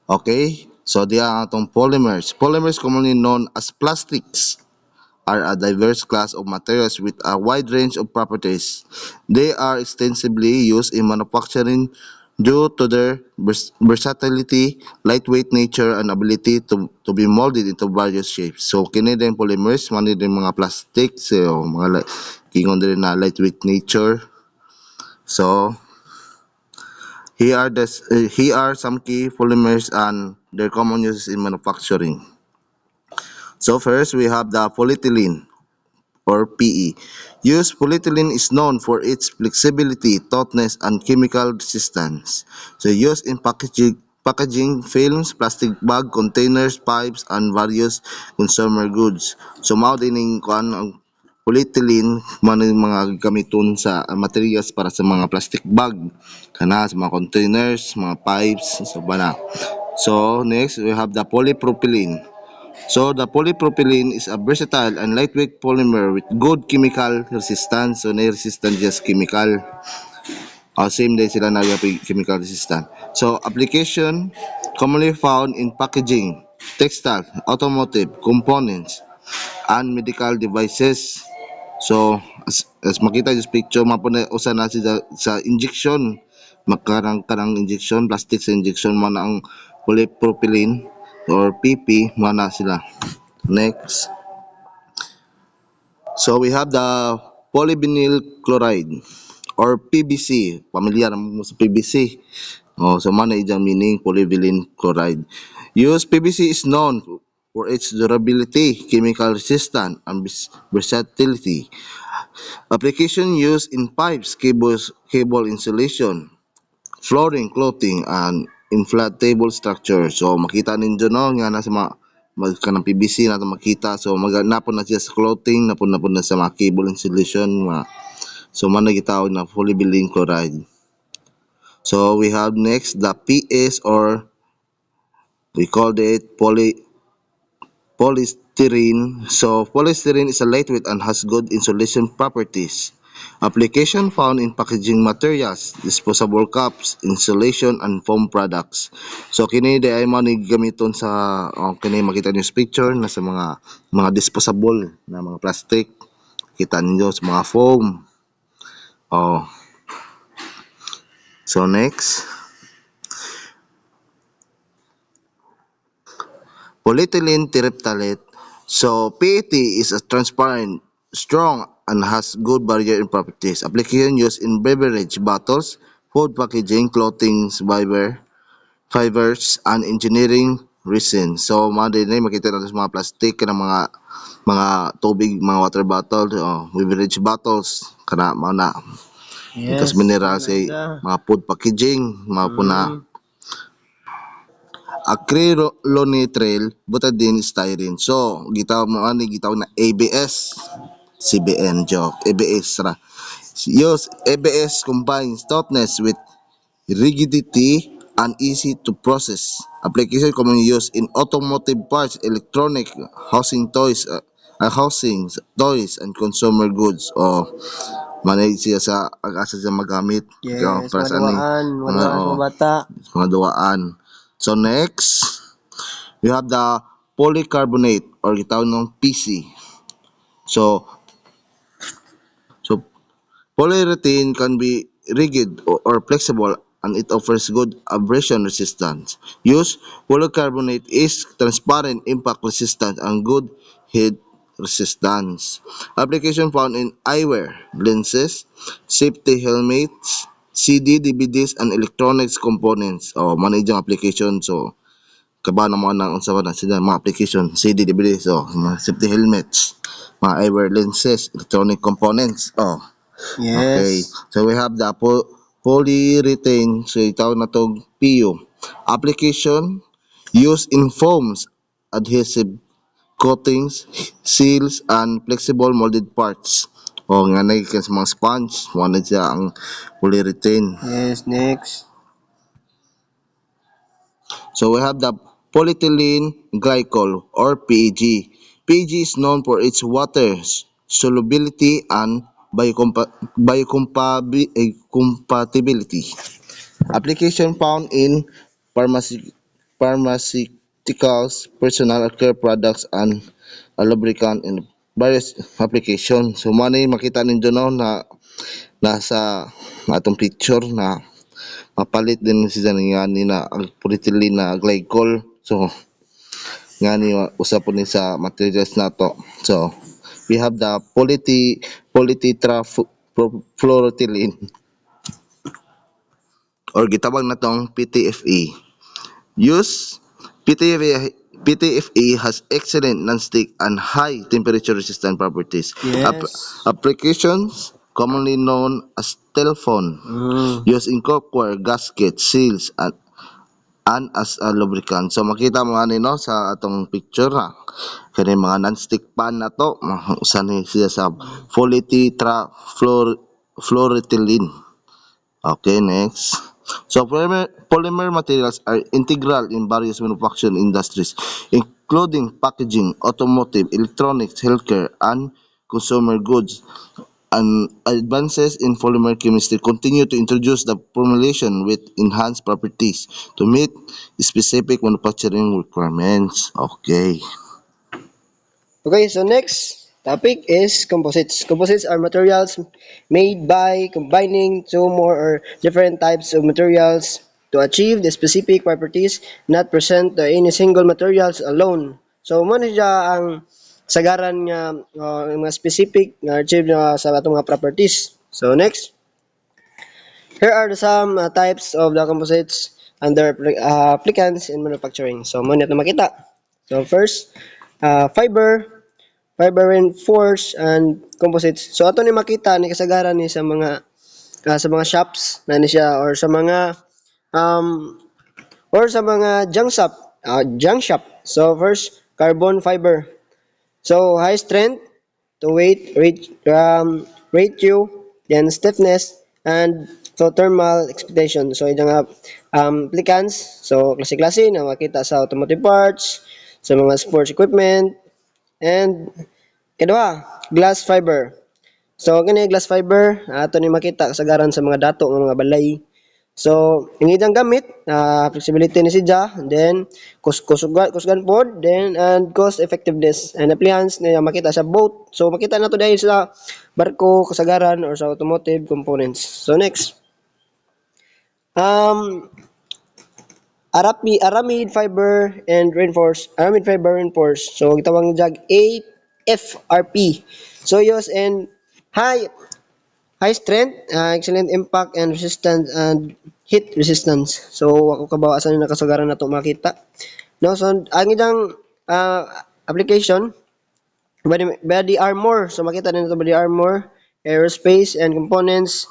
Okay? So, di ang atong polymers. Polymers, commonly known as plastics, are a diverse class of materials with a wide range of properties. They are extensively used in manufacturing due to their versatility, lightweight nature, and ability to be molded into various shapes. So, kini din polymers, man din mga plastics, so, kingon din na lightweight nature. So, here are some key polymers and their common uses in manufacturing. So first, we have the polyethylene or PE. Used polyethylene is known for its flexibility, tautness, and chemical resistance. So used in packaging films, plastic bag, containers, pipes, and various consumer goods. So mao din kuan ang polyethylene man yung mga gamiton sa materials para sa mga plastic bag kana sa mga containers, mga pipes, so bana. So next we have the polypropylene. So the polypropylene is a versatile and lightweight polymer with good chemical resistance. So na-resistant just chemical. Same din sila na chemical resistant. So application commonly found in packaging, textile, automotive, components, and medical devices. So as makita yung picture, mapuna usa na sa injection. Makarang injection, plastic sa injection man ang polypropylene or PP man na sila. Next. So we have the polyvinyl chloride or PVC. Pamilyar mo sa PVC. So man na iyang meaning polyvinyl chloride. Use PVC is known for its durability, chemical resistance, and versatility. Application used in pipes, cables, cable insulation, flooring, clothing, and inflatable structure. So makita ninyo no nga nasa kanang PVC nato makita. So napon na siya sa clothing, napon na sa mga cable insulation, so man na gitawag na polyvinyl chloride. So we have next the PS or we called it polystyrene. So polystyrene is a lightweight and has good insulation properties. Application found in packaging materials, disposable cups, insulation, and foam products. So kini di ay man gamiton sa kini makita niyo sa picture na sa mga disposable na mga plastic. Kita niyo sa mga foam. Oh. So next, polyethylene terephthalate. So PET is a transparent, strong, and has good barrier properties. Application used in beverage bottles, food packaging, clothing, fibers, and engineering resin. So mga din makita natin sa mga plastic na mga tubig, mga water bottle, beverage bottles, kana na. Tapos Yes, mineral ano say siya? mga food packaging, mga puna. Acrylonitrile butadiene styrene. So gitaw na ABS. CBN joke. ABS ra. Use ABS combines toughness with rigidity and easy to process. Application commonly used in automotive parts, electronic, housings, toys, and consumer goods. Manay siya sa ag-asa siya magamit. Yes, Para sa ani maduwaan sa mga bata. mga duwaan. So next, we have the polycarbonate or gitawag ng PC. So so polyurethane can be rigid or flexible and it offers good abrasion resistance. Use polycarbonate is transparent, impact resistant, and good heat resistance. Application found in eyewear, lenses, safety helmets, CD, DVDs, and electronics components. Managing application. So, kabahan mo na unsa ba na sila mga application, CD, DVD, so mga safety helmets, mga eyewear lenses, electronic components. Okay. Yes. So we have the polyurethane. So itaw na tong PU. Application used in foams, adhesive coatings, seals, and flexible molded parts. Nga na sa mga sponge, mo na siya ang polyurethane. Yes, next. So we have the polyethylene glycol or PEG. PEG is known for its water solubility and biocompatibility. Application found in pharmaceuticals, personal care products, and a lubricant in various applications. So money makita ninyo no na nasa atong picture na mapalit din siya nga ni na ang polyethylene na glycol. So nga ni usa po ni sa materials nato. So we have the polytetrafluoroethylene or gitawag natong PTFE. Use PTFE has excellent non-stick and high temperature resistant properties. Yes. Applications commonly known as telephone, used in cookware, gaskets, seals, and as a lubricant. So makita mo ani no sa atong picture na kani mga non-stick pan na to, usa ni siya sa polytetrafluoroethylene. Okay, next. So polymer materials are integral in various manufacturing industries, including packaging, automotive, electronics, healthcare, and consumer goods. And advances in polymer chemistry continue to introduce the formulation with enhanced properties to meet specific manufacturing requirements. Okay. Okay, so next topic is composites. Composites are materials made by combining two more or different types of materials to achieve the specific properties not present to any single materials alone. So, mo na siya ang sagaran nga mga specific nga achieve sa atong mga properties. So, next, here are some types of the composites and their applicants in manufacturing. So, mo na ito makita. So, first, fiber reinforced and composites. So ato ni makita ni kasagaran ni sa mga shops na ni siya um or sa mga junk shop. So first carbon fiber. So high strength to ratio, then stiffness and so thermal excitation. So yung nga applicants, so klase-klase na makita sa automotive parts, sa mga sports equipment, and kadua, glass fiber. So kani glass fiber ato ni makita kasagaran sa mga dato nga mga balay. So ang idang gamit flexibility ni siya, then kusgan pod, then and cost effectiveness and appliance na makita sa boat. So makita nato dahil sa barko kasagaran or sa automotive components. So next, um aramid fiber reinforced. So gitawag jag AFRP. So use in high high strength, excellent impact and resistance and heat resistance. So ako kabawa sa nakasagaran na to makita. No, so ang idang application body armor. So makita din ito body armor, aerospace and components,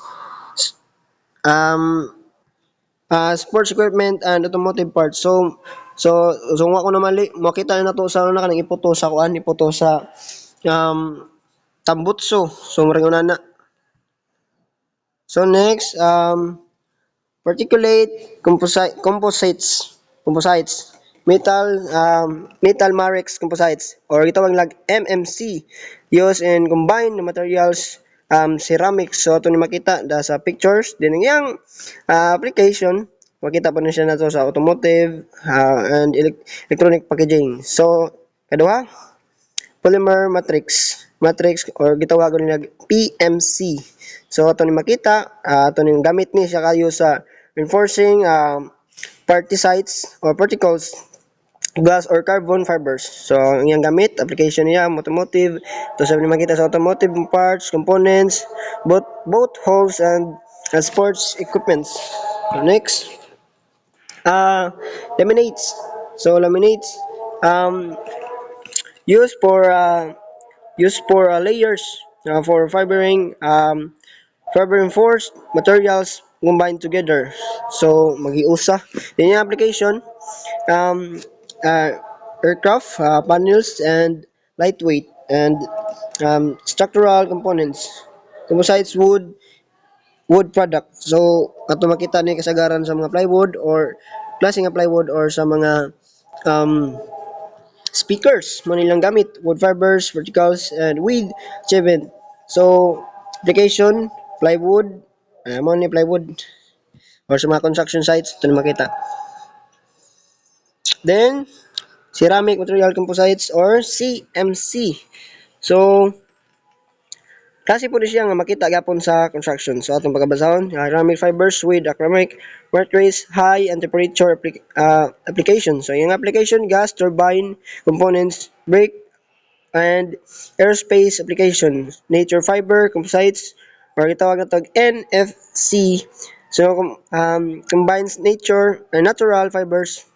um sports equipment and automotive parts. So nga ko na mali, makita na to sa una kanang iputo sa um tambutso. So maring una na. So next, particulate composites, metal matrix composites or gitawag lag MMC used in combined materials ceramics. So ato ni makita da sa pictures din ang iyang application. Makita pa na siya nato sa automotive and electronic packaging. So kaduha, polymer matrix or gitawagan nila PMC. So ato ni makita, ato ni gamit ni siya kayo sa reinforcing particles or particles glass or carbon fibers. So ang iyang gamit application niya automotive. To sa ni makita sa automotive parts, components, both holes and sports equipments. So next, uh laminates. So laminates um used for layers for fiber reinforced materials combined together. So magiusa. Yan yung application, um, uh, aircraft panels and lightweight and structural components. Composites wood product. So ato makita ni kasagaran sa mga plywood or klase nga plywood or sa mga um, speakers mo nilang gamit, wood fibers, verticals, and with achievement. So, application, plywood, mo ni plywood or sa mga construction sites, ito na makita. Then, ceramic material composites or CMC. So, klase po siya nga makita gapon sa construction. So, atong pagkabasahon, ceramic fibers with acrylic mercury's high and temperature application. So, yung application, gas, turbine, components, brake, and aerospace application. Nature fiber, composites, or itawag na tag NFC. So, combines natural fibers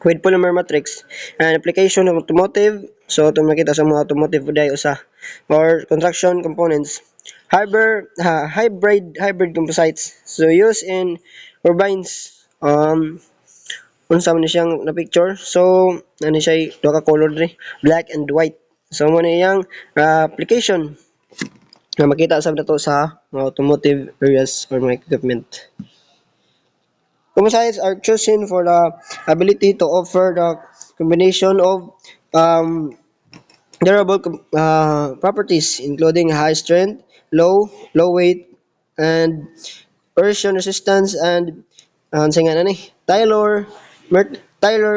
with polymer matrix and application of automotive. So, ito makita sa mga automotive dahil usa or construction components. Hybrid composites. So, used in turbines. Unsa man ni siyang na picture. So, ano siya duha ka color dre, black and white. So, mo na iyang application na makita sa nato sa mga automotive areas or mga equipment. Composites are chosen for the ability to offer the combination of um, durable properties including high strength, low weight, and erosion resistance and sa nga ni Tyler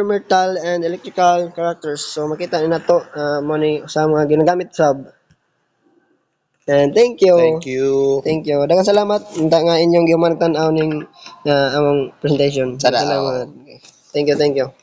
metal and electrical characters. So makita ni nato mo ni sa mga ginagamit sab. And thank you. Thank you. Thank you. Daghang salamat unta nga inyong gihuman tan-aw ning among presentation. Sana, Salamat. Thank you, thank you.